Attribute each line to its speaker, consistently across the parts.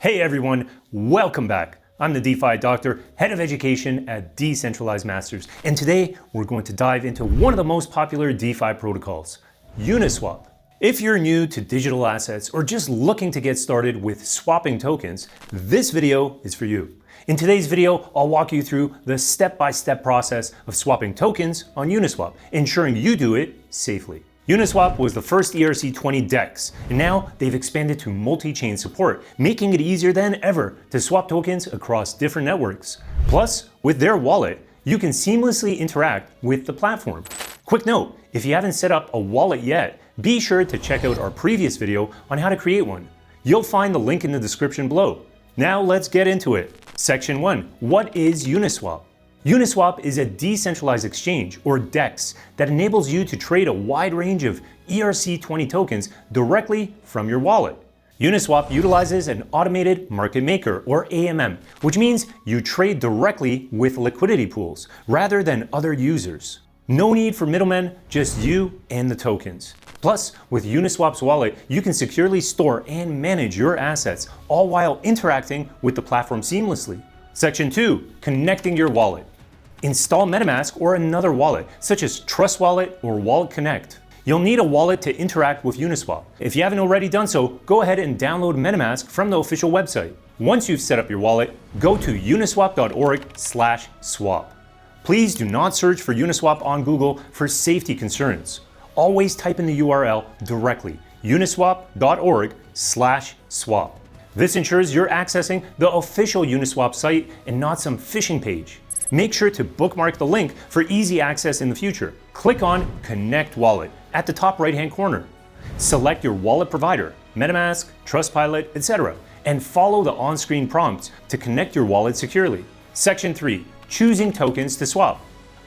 Speaker 1: Hey everyone, welcome back. I'm the DeFi Doctor, Head of Education at Decentralized Masters, and today we're going to dive into one of the most popular DeFi protocols, Uniswap. If you're new to digital assets or just looking to get started with swapping tokens, this video is for you. In today's video, I'll walk you through the step-by-step process of swapping tokens on Uniswap, ensuring you do it safely. Uniswap was the first ERC20 DEX, and now they've expanded to multi-chain support, making it easier than ever to swap tokens across different networks. Plus, with their wallet, you can seamlessly interact with the platform. Quick note, if you haven't set up a wallet yet, be sure to check out our previous video on how to create one. You'll find the link in the description below. Now let's get into it. Section 1. What is Uniswap? Uniswap is a decentralized exchange, or DEX, that enables you to trade a wide range of ERC20 tokens directly from your wallet. Uniswap utilizes an automated market maker, or AMM, which means you trade directly with liquidity pools rather than other users. No need for middlemen, just you and the tokens. Plus, with Uniswap's wallet, you can securely store and manage your assets, all while interacting with the platform seamlessly. Section 2. Connecting your wallet. Install MetaMask or another wallet, such as Trust Wallet or Wallet Connect. You'll need a wallet to interact with Uniswap. If you haven't already done so, go ahead and download MetaMask from the official website. Once you've set up your wallet, go to uniswap.org/swap. Please do not search for Uniswap on Google for safety concerns. Always type in the URL directly, uniswap.org/swap. This ensures you're accessing the official Uniswap site and not some phishing page. Make sure to bookmark the link for easy access in the future. Click on Connect Wallet at the top right-hand corner. Select your wallet provider, MetaMask, Trustpilot, etc., and follow the on-screen prompts to connect your wallet securely. Section 3. Choosing tokens to swap.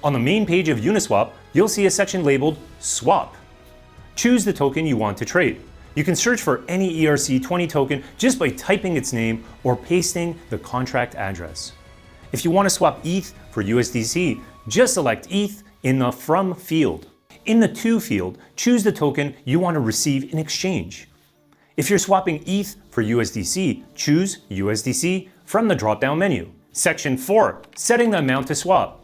Speaker 1: On the main page of Uniswap, you'll see a section labeled Swap. Choose the token you want to trade. You can search for any ERC20 token just by typing its name or pasting the contract address. If you want to swap ETH for USDC, just select ETH in the From field. In the To field, choose the token you want to receive in exchange. If you're swapping ETH for USDC, choose USDC from the drop-down menu. Section 4. Setting the amount to swap.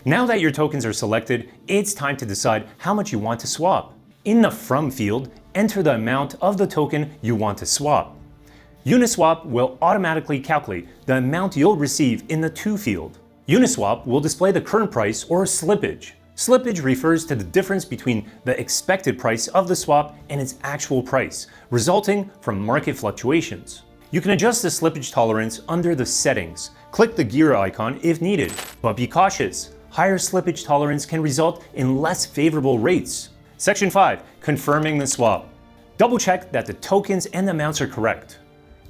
Speaker 1: Now that your tokens are selected, it's time to decide how much you want to swap. In the From field, enter the amount of the token you want to swap. Uniswap will automatically calculate the amount you'll receive in the To field. Uniswap will display the current price or slippage. Slippage refers to the difference between the expected price of the swap and its actual price, resulting from market fluctuations. You can adjust the slippage tolerance under the settings. Click the gear icon if needed, but be cautious. Higher slippage tolerance can result in less favorable rates. Section 5. Confirming the swap. Double check that the tokens and the amounts are correct.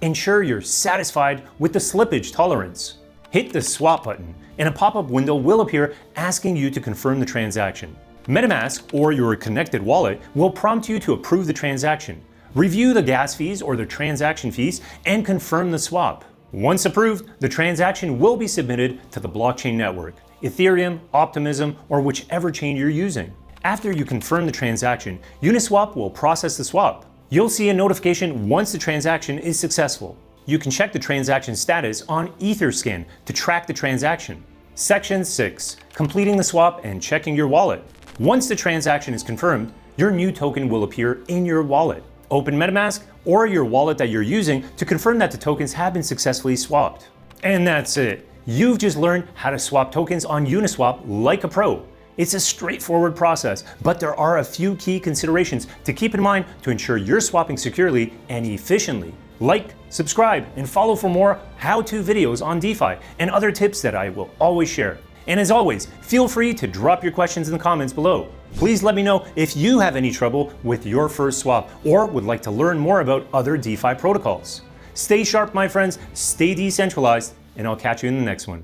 Speaker 1: Ensure you're satisfied with the slippage tolerance. Hit the swap button and a pop-up window will appear asking you to confirm the transaction. MetaMask or your connected wallet will prompt you to approve the transaction. Review the gas fees or the transaction fees and confirm the swap. Once approved, the transaction will be submitted to the blockchain network, Ethereum, Optimism, or whichever chain you're using. After you confirm the transaction, Uniswap will process the swap. You'll see a notification once the transaction is successful. You can check the transaction status on Etherscan to track the transaction. Section 6. Completing the swap and checking your wallet. Once the transaction is confirmed, your new token will appear in your wallet. Open MetaMask or your wallet that you're using to confirm that the tokens have been successfully swapped. And that's it. You've just learned how to swap tokens on Uniswap like a pro. It's a straightforward process, but there are a few key considerations to keep in mind to ensure you're swapping securely and efficiently. Like, subscribe, and follow for more how-to videos on DeFi and other tips that I will always share. And as always, feel free to drop your questions in the comments below. Please let me know if you have any trouble with your first swap or would like to learn more about other DeFi protocols. Stay sharp, my friends, stay decentralized, and I'll catch you in the next one.